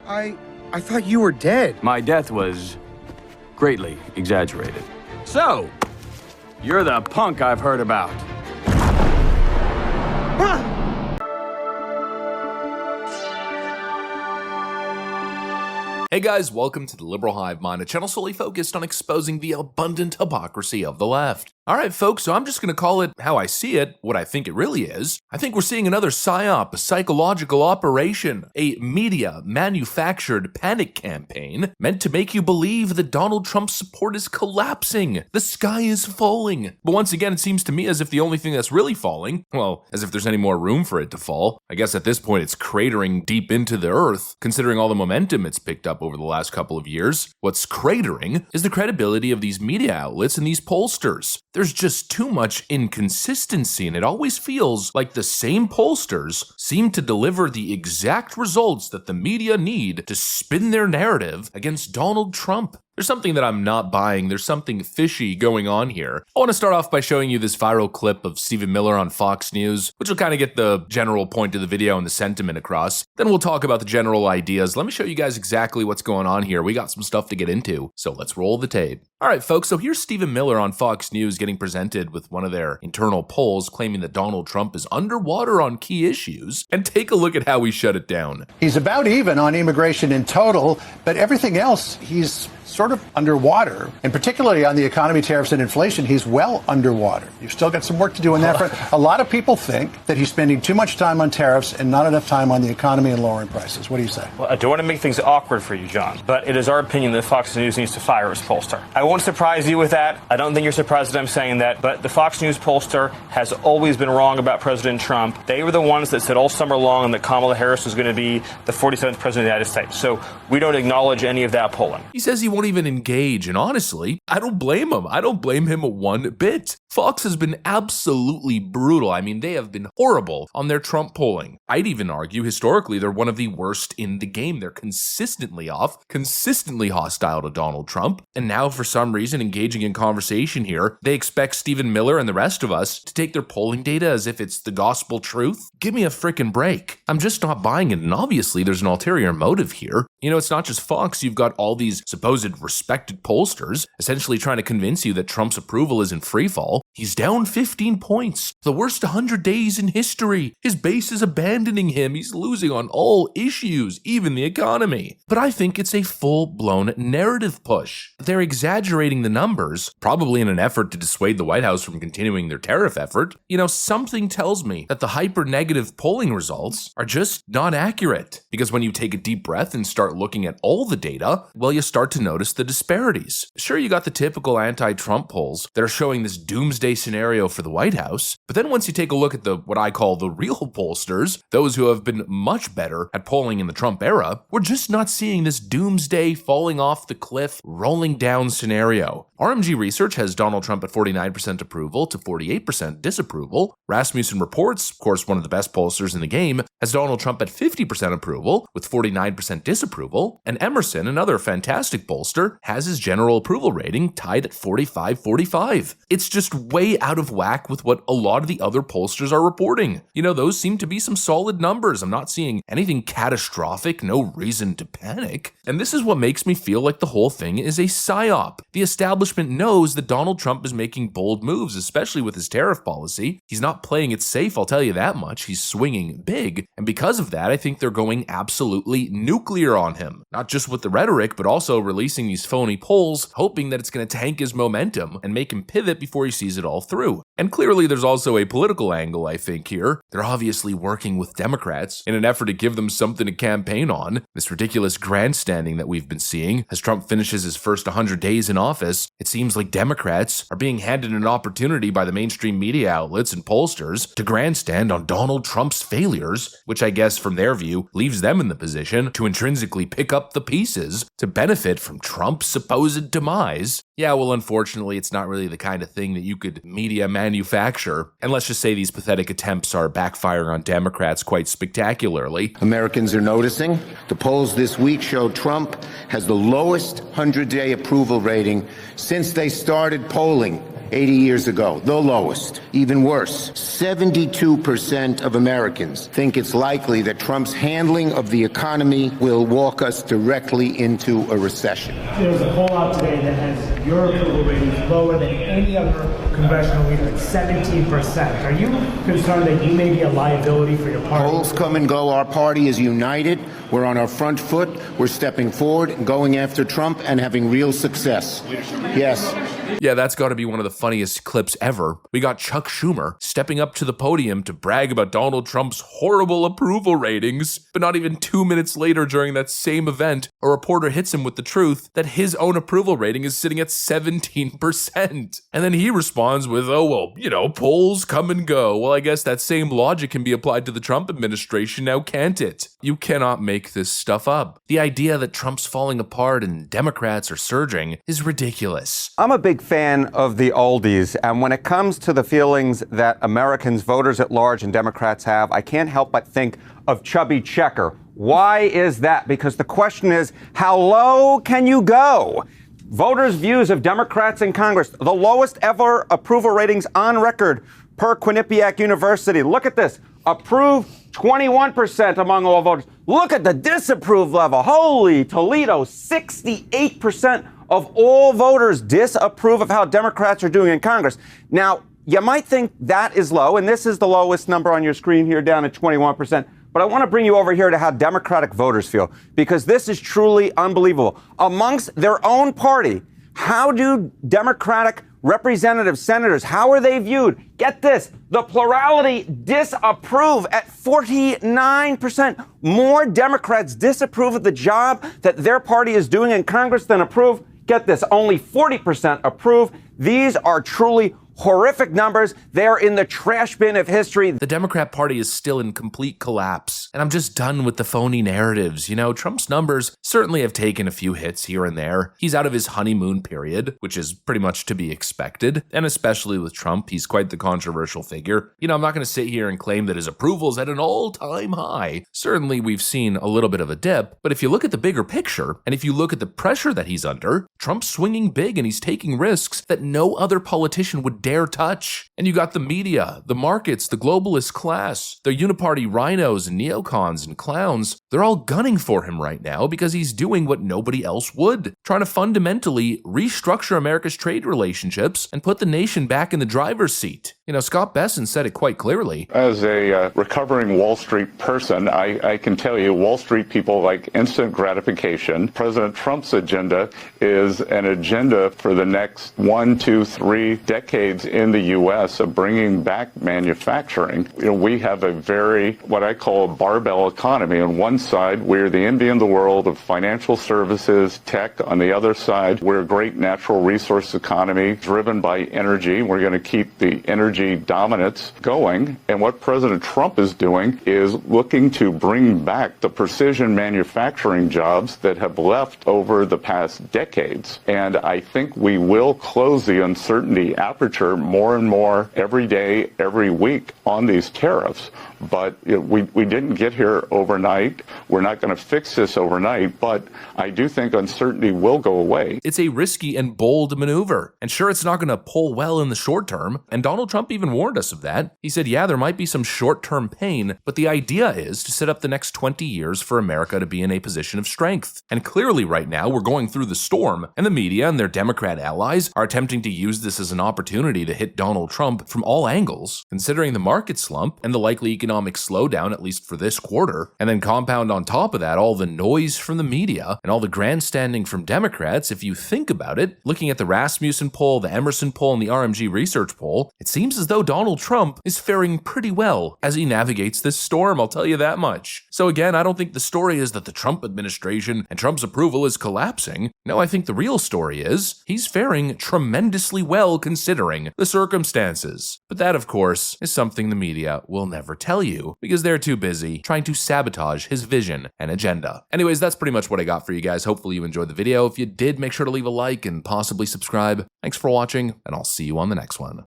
I thought you were dead. My death was greatly exaggerated. So, you're the punk I've heard about. Hey guys, welcome to the Liberal Hive Mind, a channel solely focused on exposing the abundant hypocrisy of the left. Alright folks, so I'm just going to call it how I see it, what I think it really is. I think we're seeing another psyop, a psychological operation, a media-manufactured panic campaign meant to make you believe that Donald Trump's support is collapsing. The sky is falling. But once again, it seems to me as if the only thing that's really falling, well, as if there's any more room for it to fall. I guess at this point it's cratering deep into the earth, considering all the momentum it's picked up over the last couple of years. What's cratering is the credibility of these media outlets and these pollsters. There's just too much inconsistency, and it always feels like the same pollsters seem to deliver the exact results that the media need to spin their narrative against Donald Trump. There's something that I'm not buying. There's something fishy going on here. I want to start off by showing you this viral clip of Stephen Miller on Fox News, which will kind of get the general point of the video and the sentiment across. Then we'll talk about the general ideas. Let me show you guys exactly what's going on here. We got some stuff to get into, so let's roll the tape. Alright folks, so here's Stephen Miller on Fox News getting presented with one of their internal polls claiming that Donald Trump is underwater on key issues, and take a look at how he shut it down. He's about even on immigration in total, but everything else he's sort of underwater, and particularly on the economy, tariffs, and inflation, he's well underwater. You've still got some work to do in that front. A lot of people think that he's spending too much time on tariffs and not enough time on the economy and lowering prices. What do you say? Well, I don't want to make things awkward for you, John, but it is our opinion that Fox News needs to fire his pollster. I won't surprise you with that. I don't think you're surprised that I'm saying that, but the Fox News pollster has always been wrong about President Trump. They were the ones that said all summer long that Kamala Harris was going to be the 47th president of the United States. So we don't acknowledge any of that polling. He says he won't even engage, and honestly, I don't blame him. I don't blame him one bit. Fox has been absolutely brutal. I mean, they have been horrible on their Trump polling. I'd even argue historically they're one of the worst in the game. They're consistently off, consistently hostile to Donald Trump, and now for some reason engaging in conversation here, they expect Stephen Miller and the rest of us to take their polling data as if it's the gospel truth? Give me a frickin' break. I'm just not buying it, and obviously there's an ulterior motive here. You know, it's not just Fox. You've got all these supposed respected pollsters essentially trying to convince you that Trump's approval is in freefall. He's down 15 points, the worst 100 days in history. His base is abandoning him. He's losing on all issues, even the economy. But I think it's a full-blown narrative push. They're exaggerating the numbers, probably in an effort to dissuade the White House from continuing their tariff effort. You know, something tells me that the hyper-negative polling results are just not accurate. Because when you take a deep breath and start looking at all the data, well, you start to notice the disparities. Sure, you got the typical anti-Trump polls that are showing this doomsday scenario for the White House, but then once you take a look at the what I call the real pollsters, those who have been much better at polling in the Trump era, we're just not seeing this doomsday falling off the cliff, rolling down scenario. RMG Research has Donald Trump at 49% approval to 48% disapproval. Rasmussen Reports, of course one of the best pollsters in the game, has Donald Trump at 50% approval with 49% disapproval, and Emerson, another fantastic pollster, has his general approval rating tied at 45-45. It's just way out of whack with what a lot of the other pollsters are reporting. You know, those seem to be some solid numbers. I'm not seeing anything catastrophic, no reason to panic. And this is what makes me feel like the whole thing is a psyop. The establishment knows that Donald Trump is making bold moves, especially with his tariff policy. He's not playing it safe, I'll tell you that much. He's swinging big. And because of that, I think they're going absolutely nuclear on him. Not just with the rhetoric, but also releasing these phony polls, hoping that it's going to tank his momentum and make him pivot before he sees it all through. And clearly there's also a political angle, I think, here. They're obviously working with Democrats in an effort to give them something to campaign on. This ridiculous grandstanding that we've been seeing as Trump finishes his first 100 days in office, it seems like Democrats are being handed an opportunity by the mainstream media outlets and pollsters to grandstand on Donald Trump's failures, which I guess from their view leaves them in the position to intrinsically pick up the pieces to benefit from Trump's supposed demise. Yeah, well, unfortunately, it's not really the kind of thing that you could media manufacture. And let's just say these pathetic attempts are backfiring on Democrats quite spectacularly. Americans are noticing. The polls this week show Trump has the lowest 100-day approval rating since they started polling 80 years ago, the lowest. Even worse, 72% of Americans think it's likely that Trump's handling of the economy will walk us directly into a recession. There's a poll out today that has your approval ratings lower than any other congressional leader at 17%. Are you concerned that you may be a liability for your party? Polls come and go. Our party is united. We're on our front foot. We're stepping forward and going after Trump and having real success. Yes. Yeah, that's got to be one of the funniest clips ever. We got Chuck Schumer stepping up to the podium to brag about Donald Trump's horrible approval ratings, but not even 2 minutes later during that same event, a reporter hits him with the truth that his own approval rating is sitting at 17%. And then he responds with, oh, well, you know, polls come and go. Well, I guess that same logic can be applied to the Trump administration now, can't it? You cannot make this stuff up. The idea that Trump's falling apart and Democrats are surging is ridiculous. I'm a big fan of the oldies, and when it comes to the feelings that Americans, voters at large, and Democrats have, I can't help but think of Chubby Checker. Why is that? Because the question is, how low can you go? Voters' views of Democrats in Congress, the lowest ever approval ratings on record per Quinnipiac University. Look at this. Approve 21% among all voters. Look at the disapprove level. Holy Toledo, 68% of all voters disapprove of how Democrats are doing in Congress. Now, you might think that is low, and this is the lowest number on your screen here, down at 21%. But I want to bring you over here to how Democratic voters feel, because this is truly unbelievable. Amongst their own party, how do Democratic representatives, senators, how are they viewed? Get this, the plurality disapprove at 49%. More Democrats disapprove of the job that their party is doing in Congress than approve. Get this, only 40% approve. These are truly horrific numbers. They're in the trash bin of history. The Democrat Party is still in complete collapse, and I'm just done with the phony narratives. You know, Trump's numbers certainly have taken a few hits here and there. He's out of his honeymoon period, which is pretty much to be expected, and especially with Trump, he's quite the controversial figure. You know, I'm not going to sit here and claim that his approval's at an all-time high. Certainly, we've seen a little bit of a dip, but if you look at the bigger picture, and if you look at the pressure that he's under, Trump's swinging big and he's taking risks that no other politician would dare touch. And you got the media, the markets, the globalist class, the uniparty rhinos and neocons and clowns. They're all gunning for him right now because he's doing what nobody else would, trying to fundamentally restructure America's trade relationships and put the nation back in the driver's seat. You know, Scott Besson said it quite clearly. As a recovering Wall Street person, I can tell you Wall Street people like instant gratification. President Trump's agenda is an agenda for the next 1, 2, 3 decades in the U.S. of bringing back manufacturing. You know, we have a very, what I call a barbell economy. On one side, we're the envy in the world of financial services, tech. On the other side, we're a great natural resource economy driven by energy. We're going to keep the energy dominance going. And what President Trump is doing is looking to bring back the precision manufacturing jobs that have left over the past decades. And I think we will close the uncertainty aperture more and more every day, every week on these tariffs. But we didn't get here overnight. We're not going to fix this overnight, but I do think uncertainty will go away. It's a risky and bold maneuver. And sure, it's not going to pull well in the short term. And Donald Trump even warned us of that. He said, yeah, there might be some short-term pain, but the idea is to set up the next 20 years for America to be in a position of strength. And clearly right now, we're going through the storm, and the media and their Democrat allies are attempting to use this as an opportunity to hit Donald Trump from all angles, considering the market slump and the likely economic slowdown, at least for this quarter, and then compound on top of that all the noise from the media and all the grandstanding from Democrats. If you think about it, looking at the Rasmussen poll, the Emerson poll, and the RMG research poll, it seems as though Donald Trump is faring pretty well as he navigates this storm, I'll tell you that much. So again, I don't think the story is that the Trump administration and Trump's approval is collapsing. No, I think the real story is he's faring tremendously well considering the circumstances. But that, of course, is something the media will never tell you because they're too busy trying to sabotage his vision and agenda. Anyways, that's pretty much what I got for you guys. Hopefully you enjoyed the video. If you did, make sure to leave a like and possibly subscribe. Thanks for watching, and I'll see you on the next one.